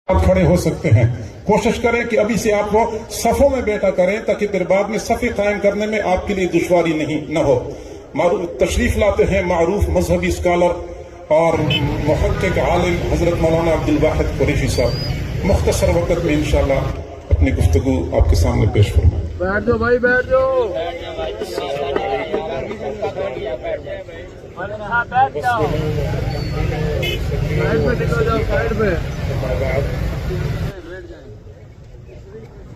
आप खड़े हो सकते हैं। कोशिश करें कि अभी से आप वो सफ़ों में बैठा करें ताकि फिर बाद में सफ़े कायम करने में आपके लिए दुश्वारी न हो। तशरीफ लाते हैं मारूफ मजहबी स्कॉलर और मुहक्किक आलिम हजरत मौलाना अब्दुल वाहिद कुरैशी साहब। मुख्तसर वक्त में इंशाअल्लाह अपनी गुफ्तगू आपके सामने पेश फरमाएं। बैठ जाओ भाई, बैठ जाओ। साइड पे निकल जाओ, साइड पे।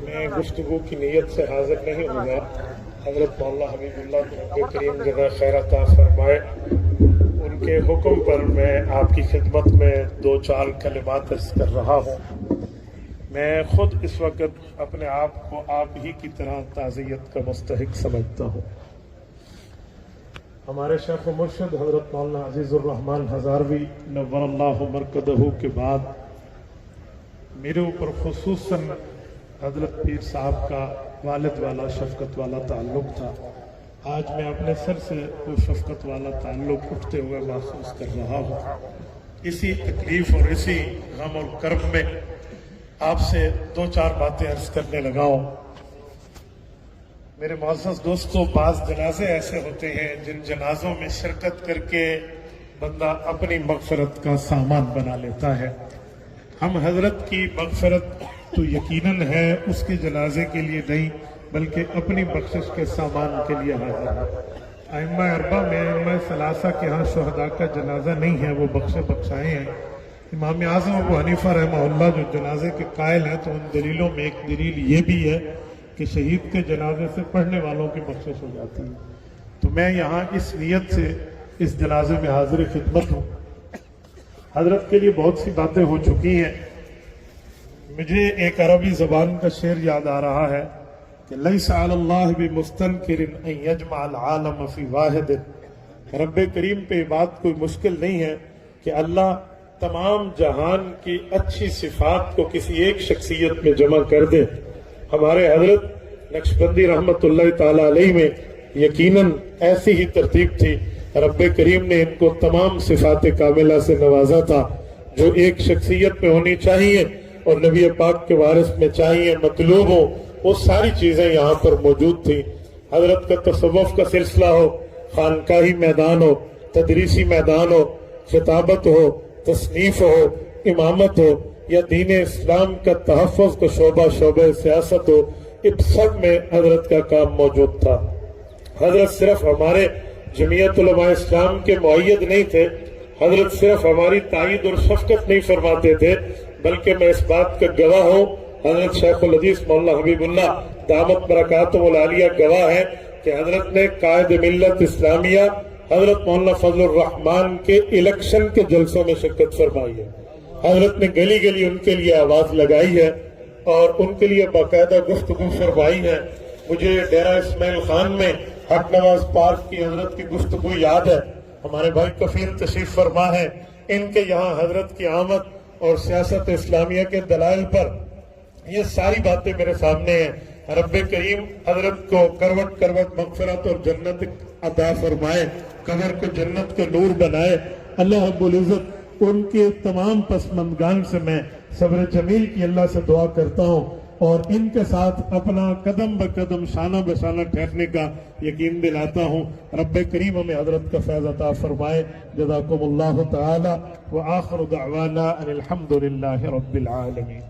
मैं गुफ्तगू की नीयत से हाजिर नहीं हुआ। हजरत मौलाना हबीबुल्लाह नबी करीम जज़ा खैर अता फरमाए, उनके हुक्म पर मैं आपकी खिदमत में दो चार कलिमात अर्ज़ कर रहा हूँ। मैं खुद इस वक्त अपने आप को आप ही की तरह ताज़ियत का मुस्तहिक समझता हूँ। हमारे शेख व मुर्शिद हजरत मौलाना अजीज़ुर रहमान हज़ारवी नव्वरल्लाहु मरकदहू के बाद मेरे ऊपर खुसूसन हजरत पीर साहब का वालिद वाला शफकत वाला ताल्लुक़ था। आज मैं अपने सर से वो शफकत वाला ताल्लुक़ उठते हुए महसूस कर रहा हूँ। इसी तकलीफ़ और इसी गम और कर्ब में आपसे दो चार बातें अर्ज करने लगा हूं। मेरे मोअज़्ज़ज़ दोस्तों, बाज़ जनाजे ऐसे होते हैं जिन जनाजों में शिरकत करके बंदा अपनी मग़फ़िरत का सामान बना लेता है। हम हजरत की मग़फ़िरत तो यकीनन है उसके जनाजे के लिए नहीं बल्कि अपनी बख्शिश के सामान के लिए हाजिर है। अइम्मा अरबा में अइम्मा सलासा के यहाँ शुहदा का जनाजा नहीं है, वो बख्शाए हैं। इमाम आज़म अबू हनीफा रहमहुल्लाह जो जनाजे के कायल हैं, तो उन दलीलों में एक दलील ये भी है कि शहीद के जनाजे से पढ़ने वालों की बख्शिश हो जाती है। तो मैं यहाँ इस नीयत से इस जनाजे में हाजिर खिदमत हूँ। हजरत के लिए बहुत सी बातें हो चुकी हैं। मुझे एक अरबी ज़बान का शेर याद आ रहा है कि लैसा अलल्लाह बिमुस्तनकिरिन अन यजमअल आलम फी वाहिदिन। रब करीम पे बात कोई मुश्किल नहीं है कि अल्लाह तमाम जहान की अच्छी सिफात को किसी एक शख्सियत में जमा कर दे। हमारे हजरत नक्शबंदी रहमतुल्लाह ताला अलैहि में यकीनन ऐसी ही तरतीब थी। रब करीम ने इनको तमाम सिफात कामिला से नवाजा था जो एक शख्सियत में होनी चाहिए और नबी पाक के वारिस में चाहिए, मतलूब हो, वो सारी चीजें यहाँ पर मौजूद थी। हजरत का तसव्वुफ का सिलसिला हो, खानकाही मैदान हो, तदरीसी मैदान हो, खिताबत हो, तसनीफ हो, इमामत हो या दीन इस्लाम का तहफ़्फ़ुज़ का शोबा सियासत हो, इन सब में हजरत का काम मौजूद था। हजरत सिर्फ हमारे जमीयत उलमा इस्लाम के मुअय्यद नहीं थे, हजरत सिर्फ हमारी तायीद और शफ़क़त नहीं फरमाते थे, बल्कि मैं इस बात का गवाह हूँ, हजरत शेखुल हदीस मौलाना हबीबुल्लाह दामत बरकातुहुल आलिया गवाह है कि हजरत ने कायद मिल्लत इस्लामिया हजरत मौलाना फजलुर रहमान के इलेक्शन के जलसों में शिरकत फरमाई है। हजरत ने गली गली उनके लिए आवाज लगाई है और उनके लिए बाकायदा गुफ्तगू फरमाई है। मुझे डेरा इस्माइल खान में हक नवाज पार्क की हजरत की गुफ्तगू याद है। हमारे भाई कफील तशरीफ फरमा है, इनके यहाँ हजरत की आमद और सियासत इस्लामिया के दलाइल पर ये सारी बातें मेरे सामने हैं। रब्बे करीम हजरत को करवट करवट मग़फ़िरत और जन्नत अता फरमाए, कब्र को जन्नत का नूर बनाए। अल्लाह रब्बुल इज़्ज़त उनके तमाम पसमंदगान से मैं सब्र जमील की अल्लाह से दुआ करता हूँ और इनके साथ अपना कदम ब कदम शाना बशाना ठहरने का यकीन दिलाता हूँ। रब्बे करीम हमें हजरत का फैज़ अता फरमाए। जज़ाकुमुल्लाहु तआला व आखिरु दअवाना अनिल हम्दुलिल्लाहि रब्बिल आलमीन।